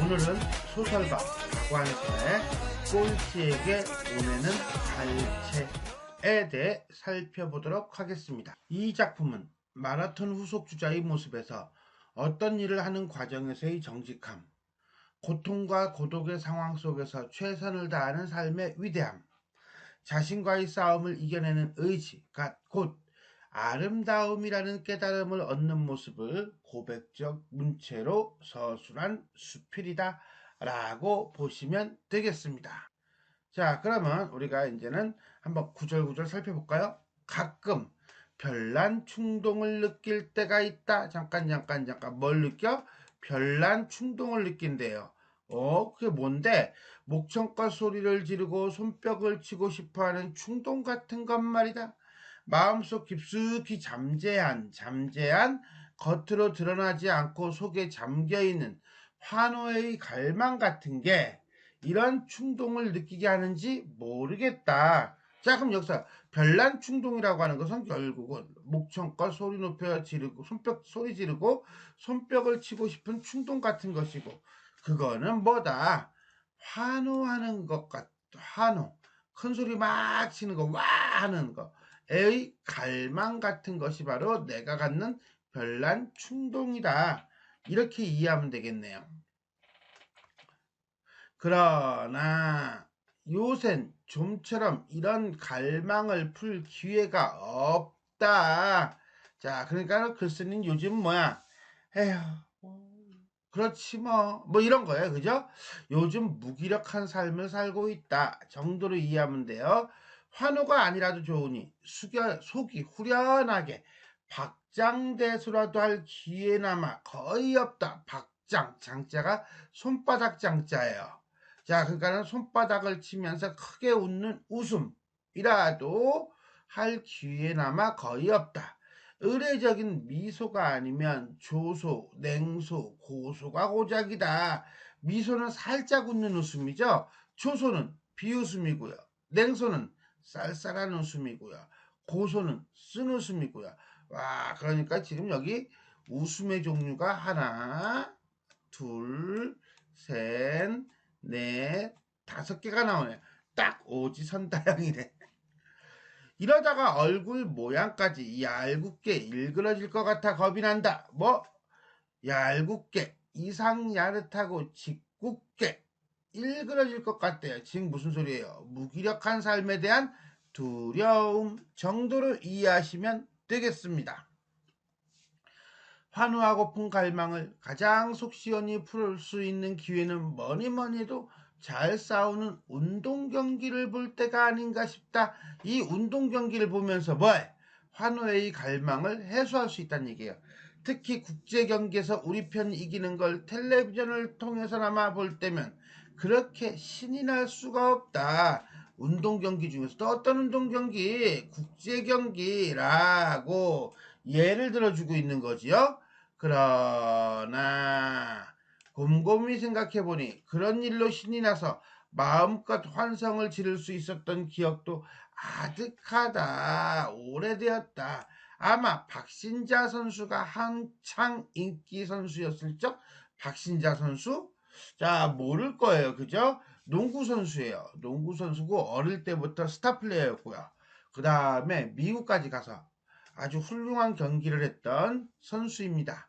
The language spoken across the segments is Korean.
오늘은 소설가 박완서의 꼴찌에게 보내는 달채에 대해 살펴보도록 하겠습니다. 이 작품은 마라톤 후속주자의 모습에서 어떤 일을 하는 과정에서의 정직함, 고통과 고독의 상황 속에서 최선을 다하는 삶의 위대함, 자신과의 싸움을 이겨내는 의지가 곧 아름다움이라는 깨달음을 얻는 모습을 고백적 문체로 서술한 수필이다 라고 보시면 되겠습니다. 자, 그러면 우리가 이제는 한번 구절구절 살펴볼까요? 가끔 별난 충동을 느낄 때가 있다. 잠깐 뭘 느껴? 별난 충동을 느낀대요. 그게 뭔데? 목청껏 소리를 지르고 손뼉을 치고 싶어하는 충동 같은 것 말이다. 마음속 깊숙이 잠재한 겉으로 드러나지 않고 속에 잠겨있는 환호의 갈망 같은 게 이런 충동을 느끼게 하는지 모르겠다. 자, 그럼 여기서 별난 충동이라고 하는 것은 결국은 목청껏 소리 높여 지르고 소리 지르고 손뼉을 치고 싶은 충동 같은 것이고, 그거는 뭐다? 환호하는 것 같다. 환호. 큰 소리 막 치는 거, 와 하는 거의 갈망 같은 것이 바로 내가 갖는 별난 충동이다. 이렇게 이해하면 되겠네요. 그러나 요샌 좀처럼 이런 갈망을 풀 기회가 없다. 자, 그러니까 글쓰는 요즘 뭐야? 에휴, 그렇지 뭐 이런 거예요. 그죠? 요즘 무기력한 삶을 살고 있다 정도로 이해하면 돼요. 환호가 아니라도 좋으니 속이 후련하게 박장대소라도 할 기회나마 거의 없다. 장자가 손바닥 장자예요. 자, 그러니까 손바닥을 치면서 크게 웃는 웃음이라도 할 기회나마 거의 없다. 의례적인 미소가 아니면 조소, 냉소, 고소가 고작이다. 미소는 살짝 웃는 웃음이죠. 조소는 비웃음이고요. 냉소는 쌀쌀한 웃음이고요. 고소는 쓴 웃음이고요. 와, 그러니까 지금 여기 웃음의 종류가 하나, 둘, 셋, 넷, 5개가 나오네요. 딱 오지선다형이네. 이러다가 얼굴 모양까지 얄궂게 일그러질 것 같아 겁이 난다. 얄궂게 이상 야릇하고 짓궂게 일그러질 것 같대요. 지금 무슨 소리예요? 무기력한 삶에 대한 두려움 정도로 이해하시면 되겠습니다. 환호하고픈 갈망을 가장 속 시원히 풀 수 있는 기회는 뭐니 해도 잘 싸우는 운동 경기를 볼 때가 아닌가 싶다. 이 운동 경기를 보면서 환호의 갈망을 해소할 수 있다는 얘기예요. 특히 국제 경기에서 우리 편이 이기는 걸 텔레비전을 통해서나마 볼 때면 그렇게 신이 날 수가 없다. 운동 경기 중에서도 어떤 운동 경기? 국제 경기라고 예를 들어주고 있는 거지요. 그러나 곰곰이 생각해보니 그런 일로 신이 나서 마음껏 환성을 지를 수 있었던 기억도 아득하다. 오래되었다. 아마 박신자 선수가 한창 인기 선수였을 적. 박신자 선수? 자, 모를 거예요. 그죠? 농구 선수예요. 농구 선수고 어릴 때부터 스타 플레이어였고요. 그 다음에 미국까지 가서 아주 훌륭한 경기를 했던 선수입니다.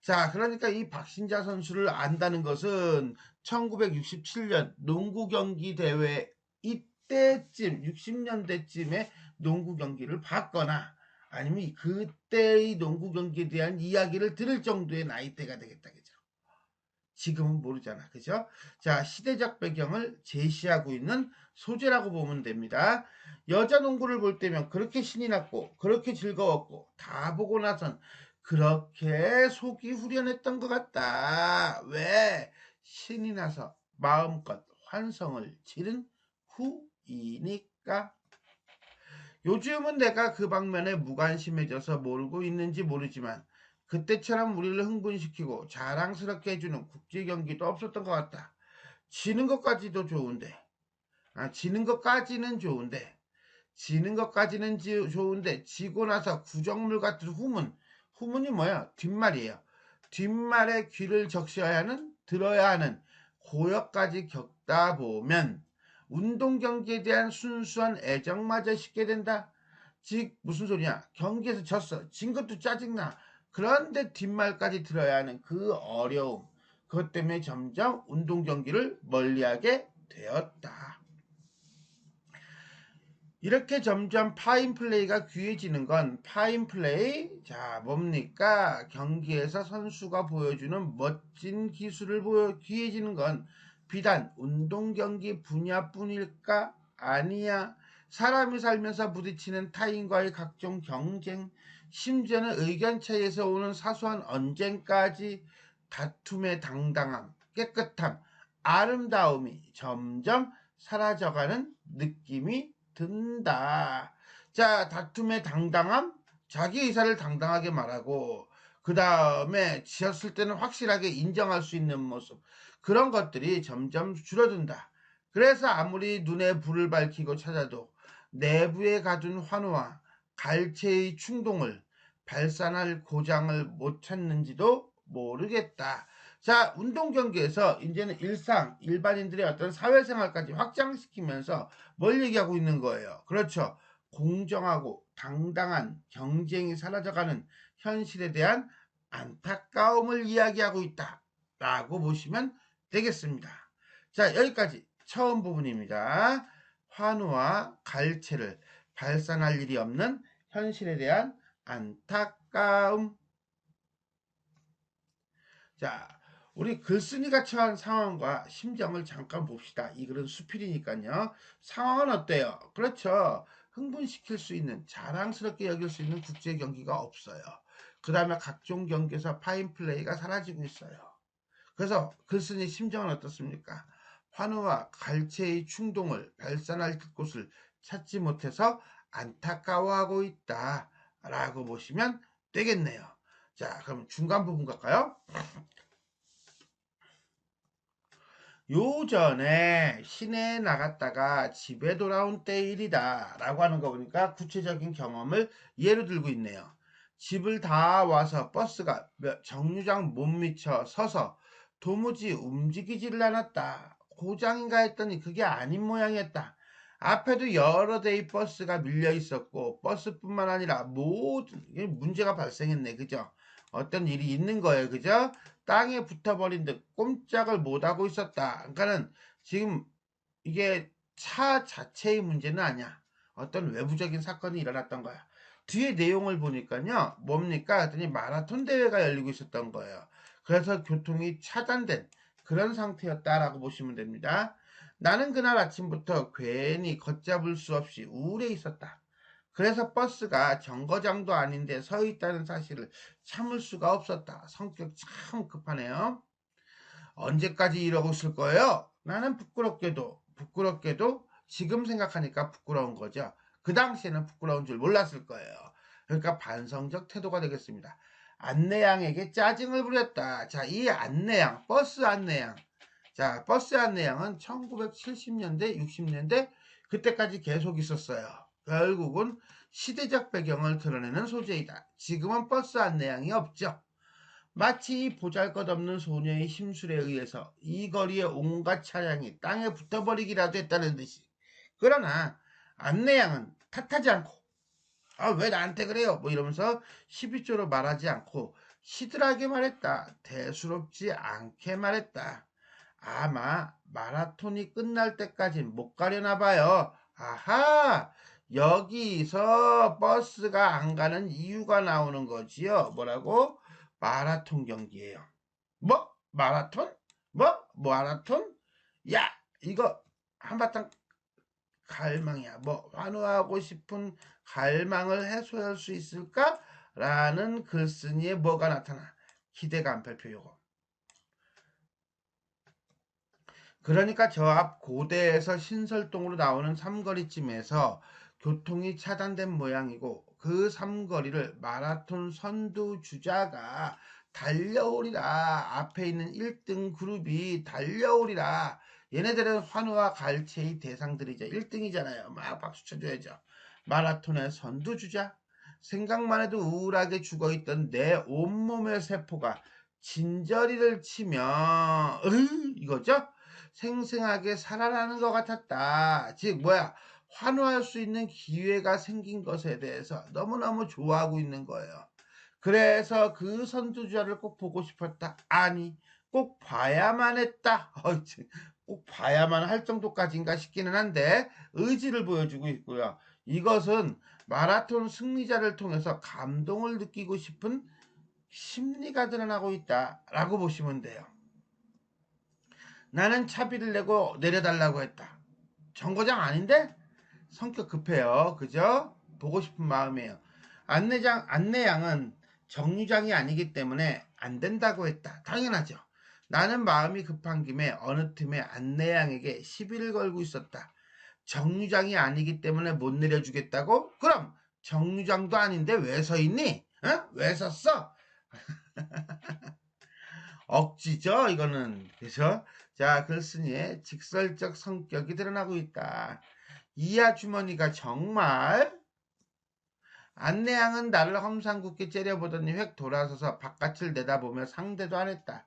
자, 그러니까 이 박신자 선수를 안다는 것은 1967년 농구 경기 대회 이때쯤 60년대쯤에 농구 경기를 봤거나 아니면 그때의 농구 경기에 대한 이야기를 들을 정도의 나이대가 되겠다. 그죠? 지금은 모르잖아. 그죠? 자, 시대적 배경을 제시하고 있는 소재라고 보면 됩니다. 여자 농구를 볼 때면 그렇게 신이 났고 그렇게 즐거웠고 다 보고 나선 그렇게 속이 후련했던 것 같다. 왜? 신이 나서 마음껏 환성을 지른 후이니까. 요즘은 내가 그 방면에 무관심해져서 모르고 있는지 모르지만 그때처럼 우리를 흥분시키고 자랑스럽게 해주는 국제경기도 없었던 것 같다. 지는 것까지도 좋은데, 지는 것까지는 좋은데 지고 나서 구정물 같은 후문이 뭐야? 뒷말이에요. 뒷말에 귀를 적셔야 하는, 들어야 하는 고역까지 겪다 보면 운동 경기에 대한 순수한 애정마저 식게 된다. 즉 무슨 소리냐? 경기에서 졌어. 진 것도 짜증나. 그런데 뒷말까지 들어야 하는 그 어려움. 그것 때문에 점점 운동 경기를 멀리하게 되었다. 이렇게 점점 파인플레이가 귀해지는 건 파인플레이, 자 뭡니까? 경기에서 선수가 보여주는 멋진 기술을 귀해지는 건 비단 운동 경기 분야뿐일까? 아니야. 사람이 살면서 부딪히는 타인과의 각종 경쟁, 심지어는 의견 차이에서 오는 사소한 언쟁까지 다툼의 당당함, 깨끗함, 아름다움이 점점 사라져가는 느낌이 든다. 자, 다툼의 당당함, 자기 의사를 당당하게 말하고 그 다음에 지었을 때는 확실하게 인정할 수 있는 모습, 그런 것들이 점점 줄어든다. 그래서 아무리 눈에 불을 밝히고 찾아도 내부에 가둔 환호와 갈채의 충동을 발산할 고장을 못 찾는지도 모르겠다. 자, 운동 경기에서 이제는 일반인들의 어떤 사회생활까지 확장시키면서 뭘 얘기하고 있는 거예요? 그렇죠. 공정하고 당당한 경쟁이 사라져가는 현실에 대한 안타까움을 이야기하고 있다. 라고 보시면 되겠습니다. 자, 여기까지 처음 부분입니다. 환호와 갈채를 발산할 일이 없는 현실에 대한 안타까움. 자, 우리 글쓴이가 처한 상황과 심정을 잠깐 봅시다. 이 글은 수필이니까요. 상황은 어때요? 그렇죠. 흥분시킬 수 있는, 자랑스럽게 여길 수 있는 국제 경기가 없어요. 그 다음에 각종 경기에서 파인플레이가 사라지고 있어요. 그래서 글쓴이 심정은 어떻습니까? 환호와 갈채의 충동을 발산할 곳을 찾지 못해서 안타까워하고 있다. 라고 보시면 되겠네요. 자, 그럼 중간 부분 갈까요? 요전에 시내에 나갔다가 집에 돌아온 때 일이다 라고 하는 거 보니까 구체적인 경험을 예로 들고 있네요. 집을 다 와서 버스가 정류장 못 미쳐 서서 도무지 움직이지를 않았다. 고장인가 했더니 그게 아닌 모양이었다. 앞에도 여러 대의 버스가 밀려 있었고 버스뿐만 아니라 모든 문제가 발생했네. 그죠? 어떤 일이 있는 거예요. 그죠? 땅에 붙어버린 듯 꼼짝을 못하고 있었다. 그러니까는 지금 이게 차 자체의 문제는 아니야. 어떤 외부적인 사건이 일어났던 거야. 뒤에 내용을 보니까요. 뭡니까? 했더니 마라톤 대회가 열리고 있었던 거예요. 그래서 교통이 차단된 그런 상태였다라고 보시면 됩니다. 나는 그날 아침부터 괜히 걷잡을 수 없이 우울해 있었다. 그래서 버스가 정거장도 아닌데 서 있다는 사실을 참을 수가 없었다. 성격 참 급하네요. 언제까지 이러고 있을 거예요? 나는 부끄럽게도 지금 생각하니까 부끄러운 거죠. 그 당시에는 부끄러운 줄 몰랐을 거예요. 그러니까 반성적 태도가 되겠습니다. 안내양에게 짜증을 부렸다. 자, 이 안내양, 버스 안내양. 자, 버스 안내양은 1970년대, 60년대 그때까지 계속 있었어요. 결국은 시대적 배경을 드러내는 소재이다. 지금은 버스 안내양이 없죠. 마치 보잘것없는 소녀의 심술에 의해서 이 거리의 온갖 차량이 땅에 붙어버리기라도 했다는 듯이. 그러나 안내양은 탓하지 않고 왜 나한테 그래요? 뭐 이러면서 12조로 말하지 않고 시들하게 말했다. 대수롭지 않게 말했다. 아마 마라톤이 끝날 때까진 못 가려나 봐요. 아하! 여기서 버스가 안 가는 이유가 나오는 거지요. 뭐라고? 마라톤 경기예요. 뭐? 마라톤? 뭐? 마라톤? 야! 이거 한바탕 갈망이야. 뭐 환호하고 싶은 갈망을 해소할 수 있을까? 라는 글쓴이의 뭐가 나타나? 기대감 발표 요거. 그러니까 저 앞 고대에서 신설동으로 나오는 삼거리쯤에서 교통이 차단된 모양이고 그 삼거리를 마라톤 선두주자가 달려오리라. 앞에 있는 1등 그룹이 달려오리라. 얘네들은 환호와 갈채의 대상들이죠. 1등이잖아요. 막 박수 쳐줘야죠. 마라톤의 선두주자. 생각만 해도 우울하게 죽어있던 내 온몸의 세포가 진저리를 치며 이거죠? 생생하게 살아나는 것 같았다. 즉 뭐야, 환호할 수 있는 기회가 생긴 것에 대해서 너무너무 좋아하고 있는 거예요. 그래서 그 선두주자를 꼭 보고 싶었다. 아니, 꼭 봐야만 했다. 꼭 봐야만 할 정도까지인가 싶기는 한데 의지를 보여주고 있고요. 이것은 마라톤 승리자를 통해서 감동을 느끼고 싶은 심리가 드러나고 있다라고 보시면 돼요. 나는 차비를 내고 내려달라고 했다. 정거장 아닌데? 성격 급해요. 그죠? 보고 싶은 마음이에요. 안내양은 정류장이 아니기 때문에 안 된다고 했다. 당연하죠. 나는 마음이 급한 김에 어느 틈에 안내양에게 시비를 걸고 있었다. 정류장이 아니기 때문에 못 내려주겠다고? 그럼 정류장도 아닌데 왜 서 있니? 어? 왜 섰어? 억지죠, 이거는. 그죠? 자, 글쓴이의 직설적 성격이 드러나고 있다. 이 아주머니가 정말. 안내양은 나를 험상궂게 째려보더니 획 돌아서서 바깥을 내다보며 상대도 안 했다.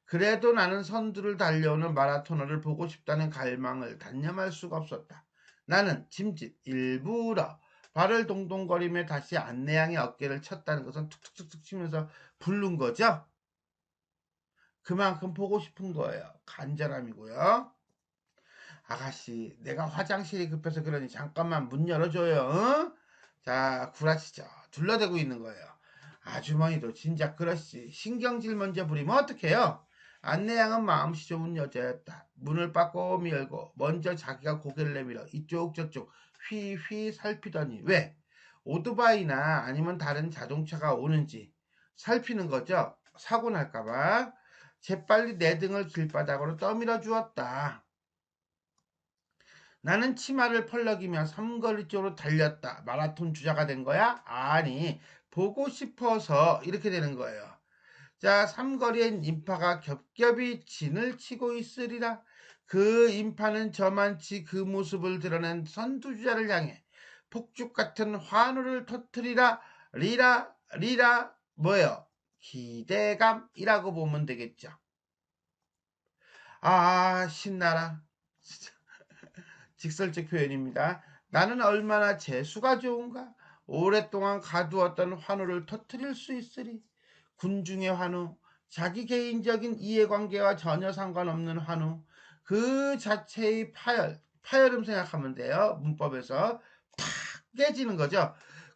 그래도 나는 선두를 달려오는 마라토너를 보고 싶다는 갈망을 단념할 수가 없었다. 나는 짐짓 일부러 발을 동동거리며 다시 안내양의 어깨를 쳤다는 것은 툭툭툭툭 치면서 부른 거죠. 그만큼 보고 싶은 거예요. 간절함이고요. 아가씨, 내가 화장실이 급해서 그러니 잠깐만 문 열어줘요. 응? 자, 구라치죠. 둘러대고 있는 거예요. 아주머니도 진작 그렇지. 신경질 먼저 부리면 어떡해요? 안내양은 마음씨 좋은 여자였다. 문을 빠꼼히 열고 먼저 자기가 고개를 내밀어 이쪽 저쪽 휘휘 살피더니 왜? 오토바이나 아니면 다른 자동차가 오는지 살피는 거죠. 사고 날까봐. 재빨리 내 등을 길바닥으로 떠밀어 주었다. 나는 치마를 펄럭이며 삼거리 쪽으로 달렸다. 마라톤 주자가 된 거야? 아니, 보고 싶어서 이렇게 되는 거예요. 자, 삼거리엔 인파가 겹겹이 진을 치고 있으리라. 그 인파는 저만치 그 모습을 드러낸 선두주자를 향해 폭죽 같은 환호를 터뜨리라. 리라 리라 뭐예요? 기대감이라고 보면 되겠죠. 아, 신나라. 직설적 표현입니다. 나는 얼마나 재수가 좋은가. 오랫동안 가두었던 환호를 터뜨릴 수 있으리. 군중의 환호, 자기 개인적인 이해관계와 전혀 상관없는 환호, 그 자체의 파열음 생각하면 돼요. 문법에서 팍 깨지는 거죠.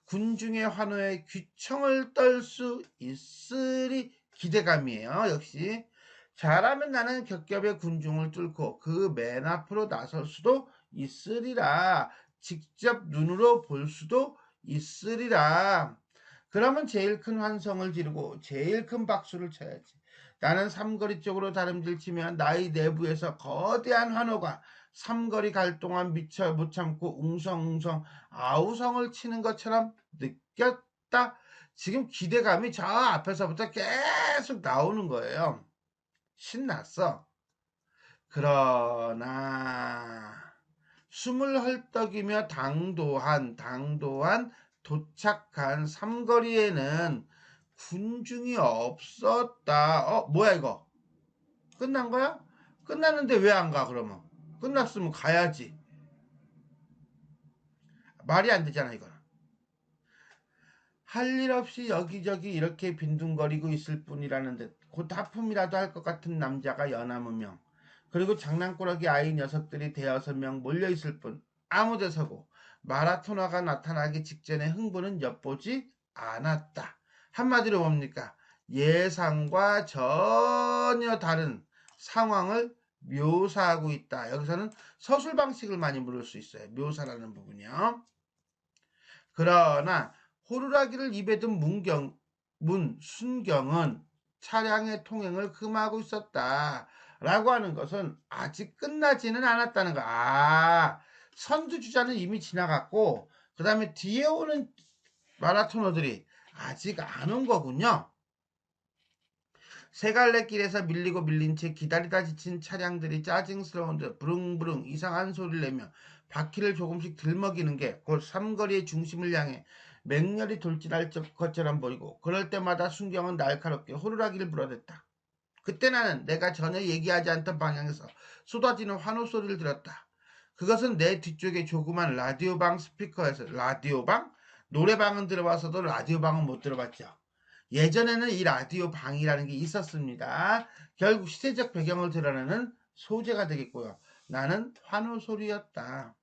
군중의 환호에 귀청을 떨 수 있으리. 기대감이에요. 역시 잘하면 나는 겹겹의 군중을 뚫고 그 맨 앞으로 나설 수도 있으리라. 직접 눈으로 볼 수도 있으리라. 그러면 제일 큰 환성을 지르고 제일 큰 박수를 쳐야지. 나는 삼거리 쪽으로 다름질 치면 나의 내부에서 거대한 환호가 삼거리 갈 동안 미처 못 참고 웅성웅성 아우성을 치는 것처럼 느꼈다. 지금 기대감이 저 앞에서부터 계속 나오는 거예요. 신났어. 그러나 숨을 헐떡이며 당도한 도착한 삼거리에는 군중이 없었다. 뭐야 이거? 끝난 거야? 끝났는데 왜 안 가 그러면? 끝났으면 가야지. 말이 안 되잖아 이거는. 할 일 없이 여기저기 이렇게 빈둥거리고 있을 뿐이라는 듯 곧 하품이라도 할 것 같은 남자가 연하무명, 그리고 장난꾸러기 아이 녀석들이 대여섯 명 몰려있을 뿐 아무데 서고 마라토너가 나타나기 직전에 흥부는 엿보지 않았다. 한마디로 뭡니까? 예상과 전혀 다른 상황을 묘사하고 있다. 여기서는 서술 방식을 많이 물을 수 있어요. 묘사라는 부분이요. 그러나 호루라기를 입에 든 순경은 차량의 통행을 금하고 있었다. 라고 하는 것은 아직 끝나지는 않았다는 거. 선두주자는 이미 지나갔고, 그 다음에 뒤에 오는 마라토너들이 아직 안 온 거군요. 세 갈래 길에서 밀리고 밀린 채 기다리다 지친 차량들이 짜증스러운 듯 부릉부릉 이상한 소리를 내며 바퀴를 조금씩 들먹이는 게 곧 삼거리의 중심을 향해 맹렬히 돌진할 것처럼 보이고, 그럴 때마다 순경은 날카롭게 호루라기를 불어댔다. 그때 나는 내가 전혀 얘기하지 않던 방향에서 쏟아지는 환호 소리를 들었다. 그것은 내 뒤쪽에 조그만 라디오방 스피커에서 라디오방? 노래방은 들어봐서도 라디오방은 못 들어봤죠. 예전에는 이 라디오방이라는 게 있었습니다. 결국 시대적 배경을 드러내는 소재가 되겠고요. 나는 환호 소리였다.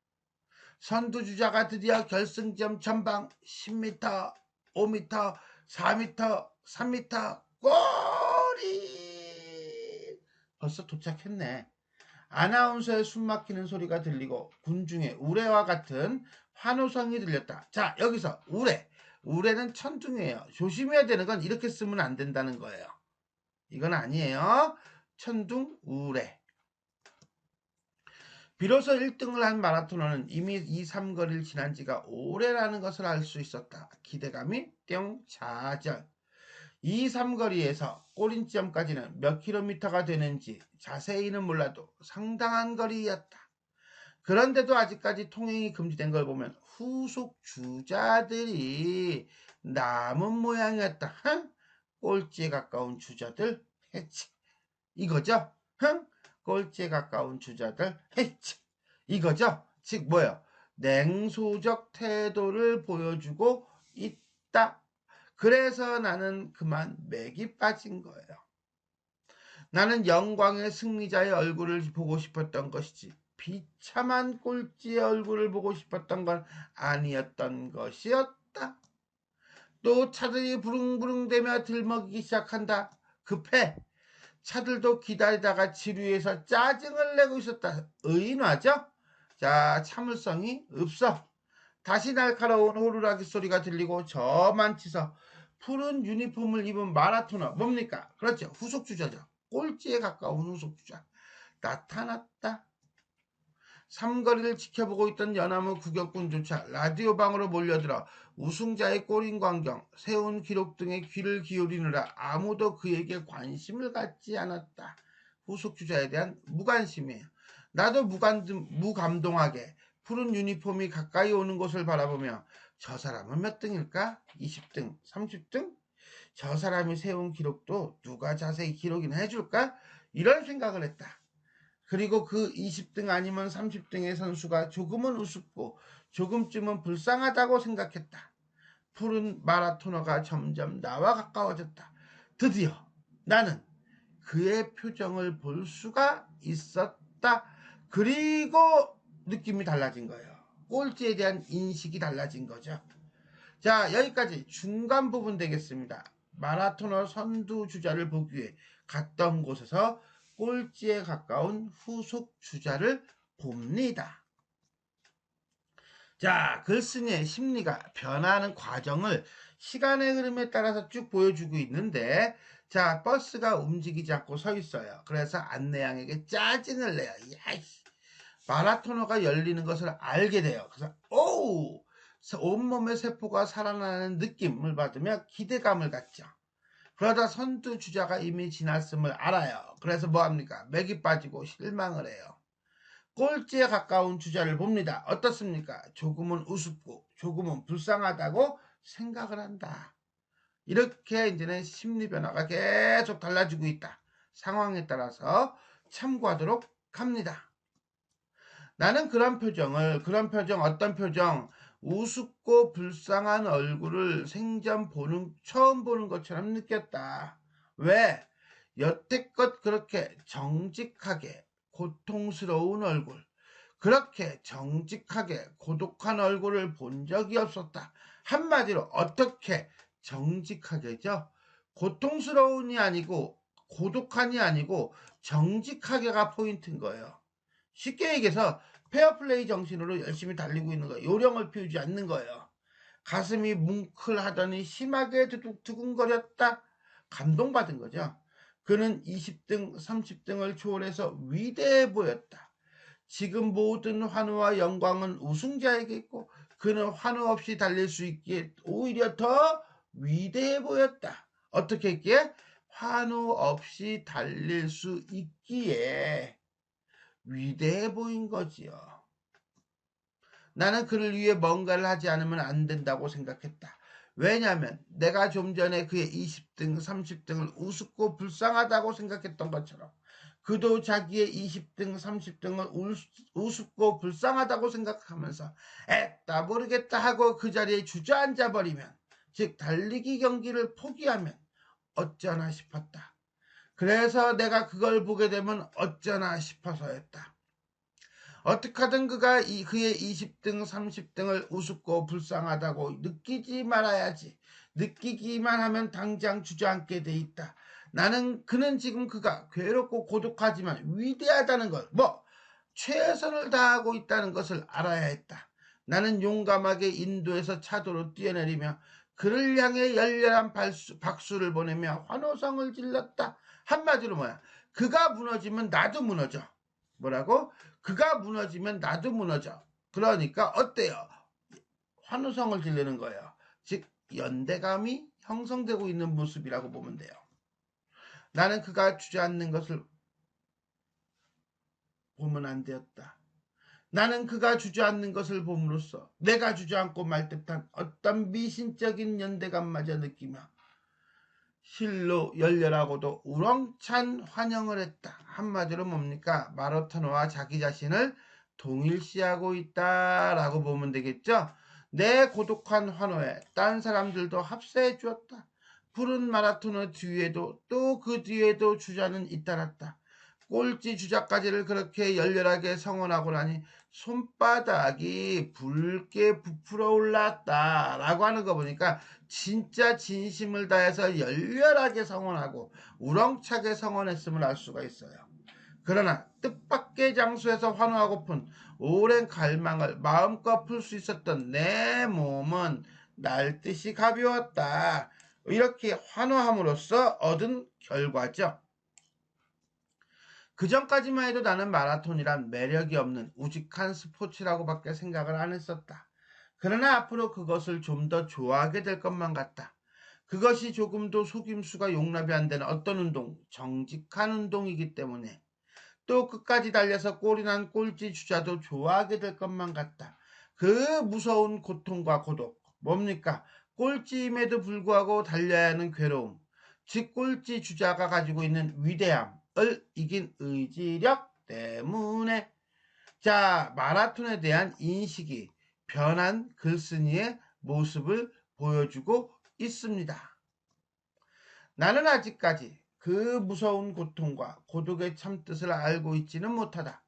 선두주자가 드디어 결승점 전방 10m, 5m, 4m, 3m 골이 벌써 도착했네. 아나운서의 숨막히는 소리가 들리고 군중의 우레와 같은 환호성이 들렸다. 자, 여기서 우레. 우레는 천둥이에요. 조심해야 되는 건 이렇게 쓰면 안 된다는 거예요. 이건 아니에요. 천둥 우레. 비로소 1등을 한 마라토너는 이미 이 삼거리를 지난 지가 오래라는 것을 알 수 있었다. 기대감이 뿅 좌절. 이 삼거리에서 꼬린지점까지는 몇 킬로미터가 되는지 자세히는 몰라도 상당한 거리였다. 그런데도 아직까지 통행이 금지된 걸 보면 후속 주자들이 남은 모양이었다. 꼴찌에 가까운 주자들 해치. 이거죠? 꼴찌에 가까운 주자들 해치. 이거죠? 즉 뭐예요? 냉소적 태도를 보여주고 있다. 그래서 나는 그만 맥이 빠진 거예요. 나는 영광의 승리자의 얼굴을 보고 싶었던 것이지 비참한 꼴찌의 얼굴을 보고 싶었던 건 아니었던 것이었다. 또 차들이 부릉부릉대며 들먹이기 시작한다. 급해. 차들도 기다리다가 지루해서 짜증을 내고 있었다. 의인화죠? 자, 참을성이 없어. 다시 날카로운 호루라기 소리가 들리고 저만치서 푸른 유니폼을 입은 마라토너 뭡니까? 그렇죠. 후속주자죠. 꼴찌에 가까운 후속주자 나타났다. 삼거리를 지켜보고 있던 연합의 구경꾼조차 라디오방으로 몰려들어 우승자의 골인 광경, 세운 기록 등에 귀를 기울이느라 아무도 그에게 관심을 갖지 않았다. 후속주자에 대한 무관심이에요. 나도 무감동하게 푸른 유니폼이 가까이 오는 것을 바라보며 저 사람은 몇 등일까? 20등, 30등? 저 사람이 세운 기록도 누가 자세히 기록이나 해줄까? 이런 생각을 했다. 그리고 그 20등 아니면 30등의 선수가 조금은 우습고 조금쯤은 불쌍하다고 생각했다. 푸른 마라토너가 점점 나와 가까워졌다. 드디어 나는 그의 표정을 볼 수가 있었다. 그리고 느낌이 달라진 거예요. 꼴찌에 대한 인식이 달라진 거죠. 자, 여기까지 중간 부분 되겠습니다. 마라토너 선두주자를 보기 위해 갔던 곳에서 꼴찌에 가까운 후속 주자를 봅니다. 자, 글쓴이의 심리가 변화하는 과정을 시간의 흐름에 따라서 쭉 보여주고 있는데, 자, 버스가 움직이지 않고 서 있어요. 그래서 안내양에게 짜증을 내요. 야이씨, 마라토너가 열리는 것을 알게 돼요. 그래서 오우, 온몸의 세포가 살아나는 느낌을 받으며 기대감을 갖죠. 그러다 선두 주자가 이미 지났음을 알아요. 그래서 뭐합니까? 맥이 빠지고 실망을 해요. 꼴찌에 가까운 주자를 봅니다. 어떻습니까? 조금은 우습고 조금은 불쌍하다고 생각을 한다. 이렇게 이제는 심리 변화가 계속 달라지고 있다. 상황에 따라서 참고하도록 합니다. 나는 그런 표정, 어떤 표정, 우습고 불쌍한 얼굴을 생전 처음 보는 것처럼 느꼈다. 왜? 여태껏 그렇게 정직하게 고통스러운 얼굴, 그렇게 정직하게 고독한 얼굴을 본 적이 없었다. 한마디로 어떻게 정직하게죠? 고통스러운이 아니고 고독한이 아니고 정직하게가 포인트인 거예요. 쉽게 얘기해서 페어플레이 정신으로 열심히 달리고 있는 거예요. 요령을 피우지 않는 거예요. 가슴이 뭉클하더니 심하게 두근거렸다. 감동받은 거죠. 그는 20등, 30등을 초월해서 위대해 보였다. 지금 모든 환호와 영광은 우승자에게 있고 그는 환호 없이 달릴 수 있기에 오히려 더 위대해 보였다. 어떻게 했기에? 환호 없이 달릴 수 있기에 위대해 보인 거지요. 나는 그를 위해 뭔가를 하지 않으면 안 된다고 생각했다. 왜냐하면 내가 좀 전에 그의 20등, 30등을 우습고 불쌍하다고 생각했던 것처럼 그도 자기의 20등, 30등을 우습고 불쌍하다고 생각하면서 에따 모르겠다 하고 그 자리에 주저앉아 버리면, 즉 달리기 경기를 포기하면 어쩌나 싶었다. 그래서 내가 그걸 보게 되면 어쩌나 싶어서였다. 어떻게든 그가 그의 20등, 30등을 우습고 불쌍하다고 느끼지 말아야지. 느끼기만 하면 당장 주저앉게 돼 있다. 그는 지금 그가 괴롭고 고독하지만 위대하다는 걸, 최선을 다하고 있다는 것을 알아야 했다. 나는 용감하게 인도에서 차도로 뛰어내리며 그를 향해 열렬한 박수를 보내며 환호성을 질렀다. 한마디로 뭐야? 그가 무너지면 나도 무너져. 뭐라고? 그가 무너지면 나도 무너져. 그러니까 어때요? 환호성을 지르는 거예요. 즉 연대감이 형성되고 있는 모습이라고 보면 돼요. 나는 그가 주저앉는 것을 보면 안 되었다. 나는 그가 주저앉는 것을 봄으로써 내가 주저앉고 말 듯한 어떤 미신적인 연대감마저 느끼며 실로 열렬하고도 우렁찬 환영을 했다. 한마디로 뭡니까? 마라토너와 자기 자신을 동일시하고 있다라고 보면 되겠죠. 내 고독한 환호에 딴 사람들도 합세해 주었다. 푸른 마라토너 뒤에도 또 그 뒤에도 주자는 잇따랐다. 꼴찌 주자까지를 그렇게 열렬하게 성원하고 나니 손바닥이 붉게 부풀어 올랐다라고 하는 거 보니까 진짜 진심을 다해서 열렬하게 성원하고 우렁차게 성원했음을 알 수가 있어요. 그러나 뜻밖의 장소에서 환호하고픈 오랜 갈망을 마음껏 풀 수 있었던 내 몸은 날듯이 가벼웠다. 이렇게 환호함으로써 얻은 결과죠. 그전까지만 해도 나는 마라톤이란 매력이 없는 우직한 스포츠라고밖에 생각을 안 했었다. 그러나 앞으로 그것을 좀 더 좋아하게 될 것만 같다. 그것이 조금도 속임수가 용납이 안 되는 어떤 운동, 정직한 운동이기 때문에 또 끝까지 달려서 꼴이 난 꼴찌 주자도 좋아하게 될 것만 같다. 그 무서운 고통과 고독, 뭡니까? 꼴찌임에도 불구하고 달려야 하는 괴로움, 즉 꼴찌 주자가 가지고 있는 위대함을 이긴 의지력 때문에 마라톤에 대한 인식이 변한 글쓴이의 모습을 보여주고 있습니다. 나는 아직까지 그 무서운 고통과 고독의 참뜻을 알고 있지는 못하다.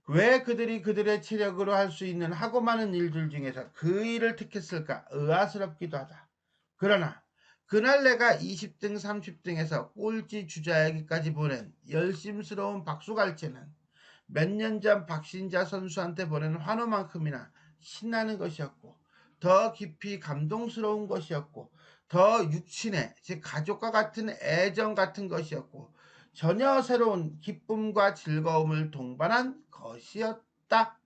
왜 그들이 그들의 체력으로 할 수 있는 하고 많은 일들 중에서 그 일을 택했을까 의아스럽기도 하다. 그러나 그날 내가 20등 30등에서 꼴찌 주자에게까지 보낸 열심스러운 박수갈채는 몇 년 전 박신자 선수한테 보낸 환호만큼이나 신나는 것이었고 더 깊이 감동스러운 것이었고 더 육친의 즉 가족과 같은 애정 같은 것이었고 전혀 새로운 기쁨과 즐거움을 동반한 것이었다.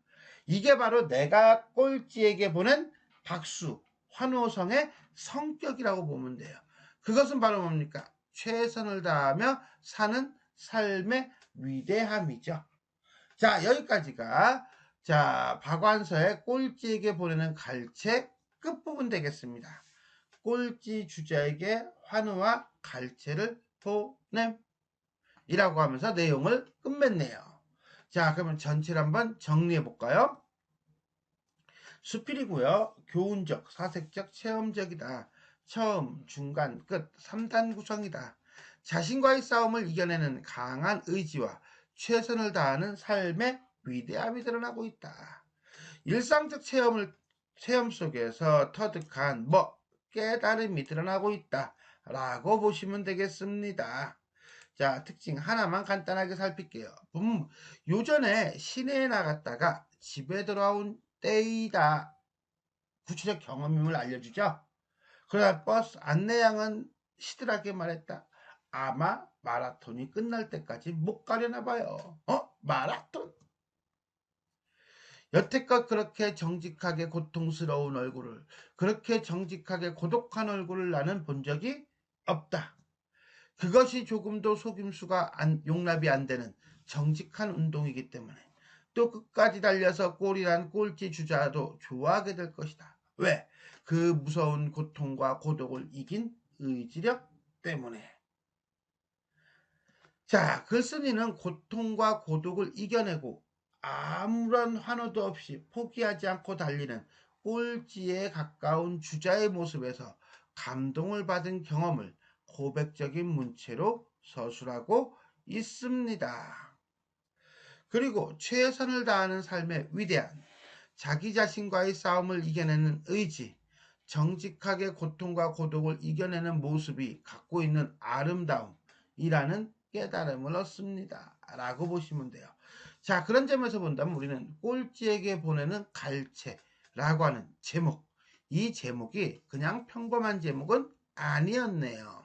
이게 바로 내가 꼴찌에게 보낸 박수, 환호성의 성격이라고 보면 돼요. 그것은 바로 뭡니까? 최선을 다하며 사는 삶의 위대함이죠. 자, 여기까지가 박완서의 꼴찌에게 보내는 갈채 끝부분 되겠습니다. 꼴찌 주자에게 환호와 갈채를 보냄 이라고 하면서 내용을 끝맺네요. 자, 그러면 전체를 한번 정리해 볼까요? 수필이고요. 교훈적, 사색적, 체험적이다. 처음, 중간, 끝 3단 구성이다. 자신과의 싸움을 이겨내는 강한 의지와 최선을 다하는 삶의 위대함이 드러나고 있다. 일상적 체험 속에서 터득한 깨달음이 드러나고 있다. 라고 보시면 되겠습니다. 자, 특징 하나만 간단하게 살필게요. 요전에 시내에 나갔다가 집에 돌아온 때이다. 구체적 경험임을 알려주죠. 그러나 버스 안내양은 시들하게 말했다. 아마 마라톤이 끝날 때까지 못 가려나 봐요. 마라톤? 여태껏 그렇게 정직하게 고통스러운 얼굴을, 그렇게 정직하게 고독한 얼굴을 나는 본 적이 없다. 그것이 조금도 속임수가 용납이 안 되는 정직한 운동이기 때문에 또 끝까지 달려서 꼴이 난 꼴찌 주자도 좋아하게 될 것이다. 왜? 그 무서운 고통과 고독을 이긴 의지력 때문에. 자, 글쓴이는 고통과 고독을 이겨내고 아무런 환호도 없이 포기하지 않고 달리는 꼴찌에 가까운 주자의 모습에서 감동을 받은 경험을 고백적인 문체로 서술하고 있습니다. 그리고 최선을 다하는 삶의 위대한 자기 자신과의 싸움을 이겨내는 의지, 정직하게 고통과 고독을 이겨내는 모습이 갖고 있는 아름다움이라는 깨달음을 얻습니다. 라고 보시면 돼요. 자, 그런 점에서 본다면 우리는 꼴찌에게 보내는 갈채라고 하는 제목, 이 제목이 그냥 평범한 제목은 아니었네요.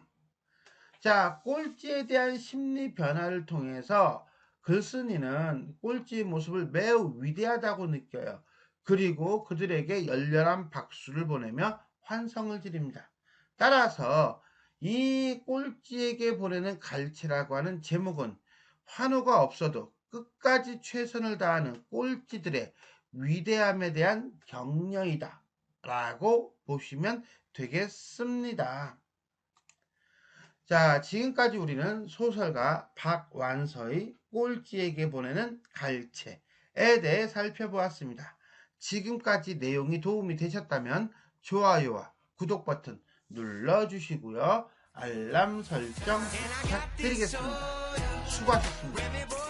자, 꼴찌에 대한 심리 변화를 통해서 글쓴이는 꼴찌의 모습을 매우 위대하다고 느껴요. 그리고 그들에게 열렬한 박수를 보내며 환성을 드립니다. 따라서 이 꼴찌에게 보내는 갈채라고 하는 제목은 환호가 없어도 끝까지 최선을 다하는 꼴찌들의 위대함에 대한 격려이다 라고 보시면 되겠습니다. 자, 지금까지 우리는 소설가 박완서의 꼴찌에게 보내는 갈채에 대해 살펴보았습니다. 지금까지 내용이 도움이 되셨다면 좋아요와 구독 버튼 눌러주시고요. 알람 설정 부탁드리겠습니다. 수고하셨습니다.